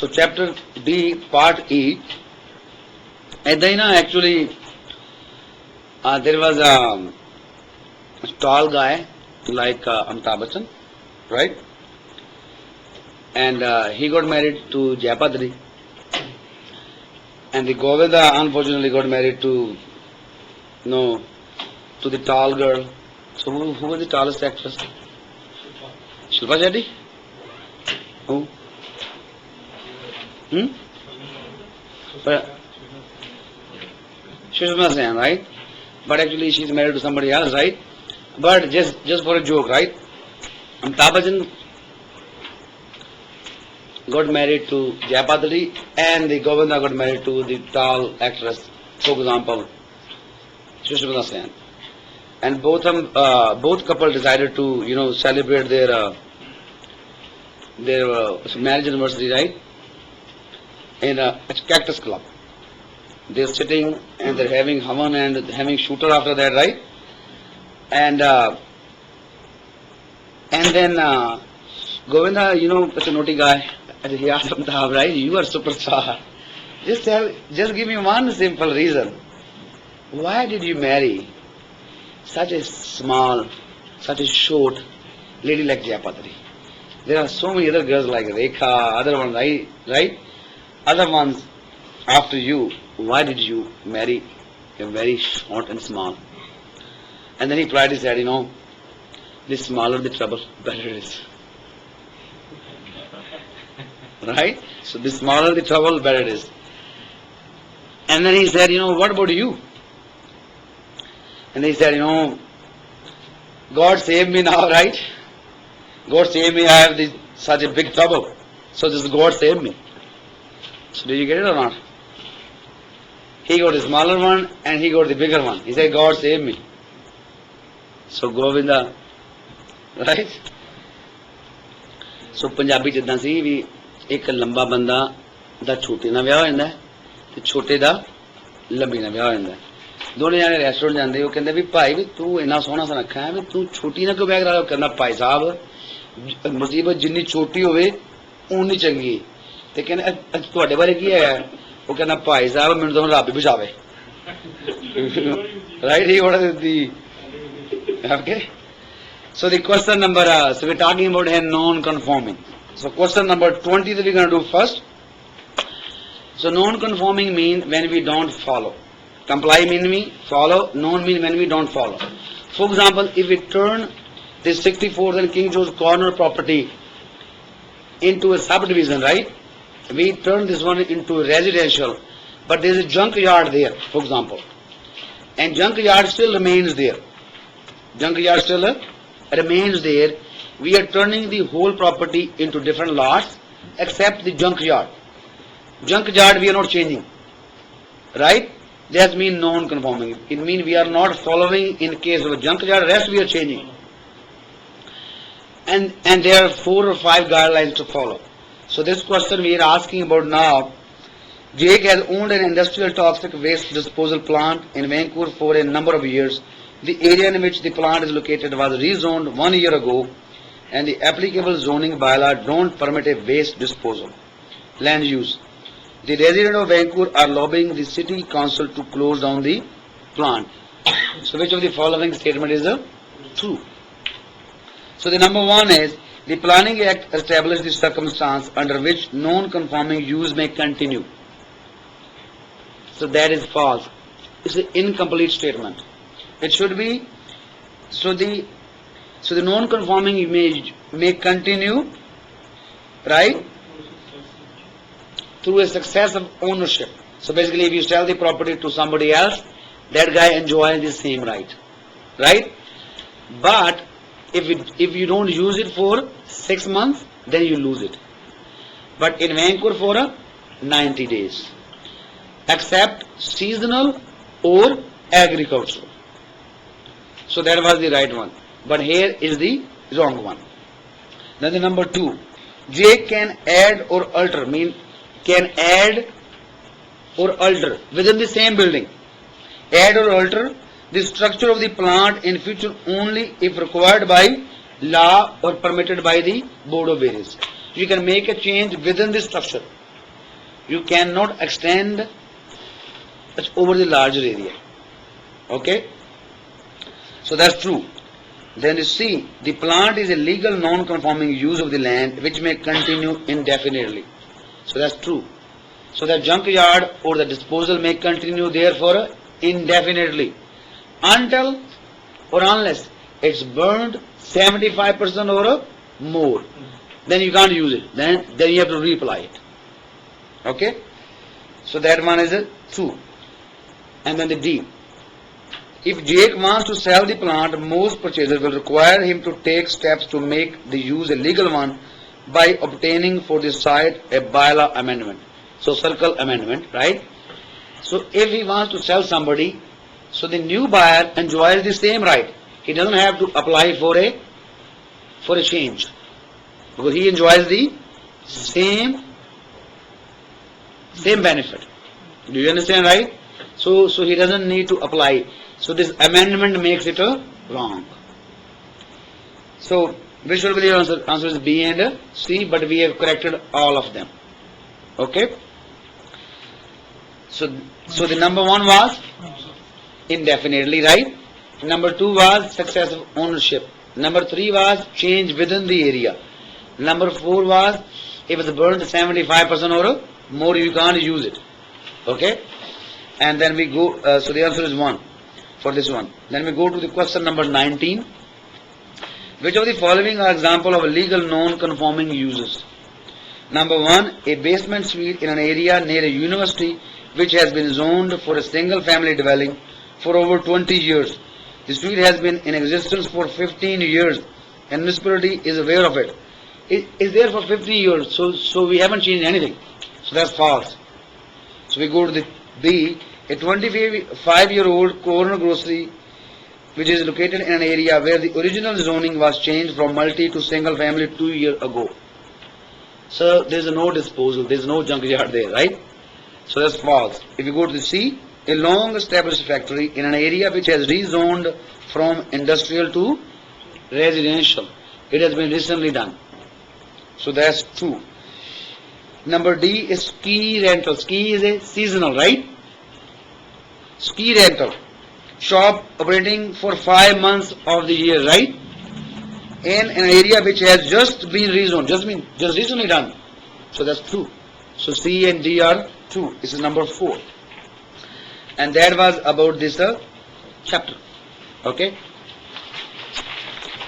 So chapter D, part E. And then actually there was a tall guy like Amitabh Bachchan, right? And he got married to Jayapadri. And the Govinda unfortunately got married to to the tall girl. So who was the tallest actress? Shilpa Shetty? Who? But Sushma Sen, right? But actually she's married to somebody else, right? But just for a joke, right? Amitabh Bachchan got married to Jayapadri and the Govinda got married to the tall actress, for example, Sushma Sen. And both couple decided to celebrate their marriage anniversary, right? In a cactus club. They're sitting and they're having havan and having shooter after that, right? And then Govinda, such a naughty guy, and he asked Amitabh, right? You are superstar. Just give me one simple reason. Why did you marry such a small, such a short lady like Jayapadri? There are so many other girls like Rekha, other ones, right? Other ones after you. Why did you marry a very short and small? And then he politely said, the smaller the trouble, better it is. Right? So the smaller the trouble, better it is. And then he said, what about you? And he said, God save me now, right? God save me, I have such a big trouble. So this God save me. So did you get it or not? He got the smaller one and he got the bigger one. He said, God save me. So Govinda, right? So Punjabi ਜਿੱਦਾਂ ਸੀ ਵੀ ਇੱਕ ਲੰਬਾ ਬੰਦਾ ਦਾ ਛੋਟੇ ਨਾਲ ਵਿਆਹ ਹੋ ਜਾਂਦਾ ਤੇ ਛੋਟੇ ਦਾ ਲੰਬੀ ਨਾਲ ਵਿਆਹ ਹੋ ਜਾਂਦਾ ਦੋਨੇ ਜਾਣੇ ਰੈਸਟੋਰੈਂਟ ਜਾਂਦੇ ਉਹ ਕਹਿੰਦੇ ਵੀ ਭਾਈ ਵੀ ਤੂੰ ਇੰਨਾ ਸੋਹਣਾ ਸੁਨੱਖਾ ਹੈ ਵੀ ਤੂੰ ਛੋਟੀ ਨਾਲ ਕਿਉਂ ਵਿਆਹ ਕਰਾ ਕਹਿੰਦਾ ਭਾਈ ਸਾਹਿਬ ਮੁਸੀਬਤ ਜਿੰਨੀ ਛੋਟੀ ਹੋਵੇ ਉਨੀ ਚੰਗੀ ਤੇ ਕਹਿੰਦੇ ਤੁਹਾਡੇ ਬਾਰੇ ਕੀ ਹੈ ਉਹ ਕਹਿੰਦਾ ਭਾਈ ਸਾਹਿਬ ਮੈਨੂੰ ਤਾਂ ਰੱਬ ਹੀ ਬਚਾਵੇ right? He ordered the okay. So the question number so we're talking about a non-conforming. So question number 20 that we're going to do first. So non-conforming means when we don't follow. Comply mean we follow. Non mean when we don't follow. For example, if we turn this 64th and King George corner property into a subdivision, right? We turn this one into residential, but there is a junkyard there, for example, and junkyard still remains there. Junkyard still remains there. We are turning the whole property into different lots, except the junkyard. Junkyard we are not changing, right? That means non-conforming. It means we are not following in case of a junkyard. Rest we are changing, and there are 4 or 5 guidelines to follow. So this question we are asking about now. Jake has owned an industrial toxic waste disposal plant in Vancouver for a number of years. The area in which the plant is located was rezoned 1 year ago, and the applicable zoning bylaw don't permit a waste disposal. Land use. The residents of Vancouver are lobbying the city council to close down the plant. So which of the following statement is true? So the number 1 is, the Planning Act established the circumstance under which non-conforming use may continue. So that is false. It's an incomplete statement. It should be, so the non-conforming image may continue, right, through a success of ownership. So basically if you sell the property to somebody else, that guy enjoys the same right, right? But if you don't use it for 6 months, then you lose it. But in Vancouver for 90 days, except seasonal or agricultural. So that was the right one. But here is the wrong one. Then the number 2, J can add or alter, mean can add or alter within the same building. Add or alter the structure of the plant in future only if required by law or permitted by the Board of Various. You can make a change within the structure. you cannot extend it over the larger area. Okay? So that's true. Then you see, the plant is a legal non-conforming use of the land which may continue indefinitely. So that's true. So the junkyard or the disposal may continue therefore indefinitely until or unless it's burned 75% or more. Then you can't use it. Then you have to reapply it. Okay? So that one is true. And then the D. If Jake wants to sell the plant, most purchasers will require him to take steps to make the use a legal one by obtaining for the site a bylaw amendment. So circle amendment, right? So if he wants to sell somebody, so the new buyer enjoys the same right. He doesn't have to apply for a change, because he enjoys the same benefit. Do you understand, right? So he doesn't need to apply. So this amendment makes it wrong. So which will be the answer? Answer is B and C, but we have corrected all of them. Okay? So the number 1 was indefinitely, right? Number 2 was successive ownership. Number 3 was change within the area. Number 4 was if it's burned 75% or more, you can't use it. Okay? And then we go, so the answer is 1 for this one. Then we go to the question number 19. Which of the following are example of legal non-conforming uses? Number 1, a basement suite in an area near a university which has been zoned for a single family dwelling for over 20 years. The suite has been in existence for 15 years and municipality is aware of it. It is there for 50 years, so we haven't changed anything. So that's false. So we go to the B, a 25-year-old corner grocery which is located in an area where the original zoning was changed from multi to single family 2 years ago. So there is no disposal, there is no junkyard there, right? So that's false. If you go to the C, a long established factory in an area which has rezoned from industrial to residential. It has been recently done. So that's true. Number D is ski rental. Ski is a seasonal, right? Ski rental. Shop operating for 5 months of the year, right? In an area which has just been rezoned, just recently done. So that's true. So C and D are true. This is number 4. And that was about this chapter. Okay?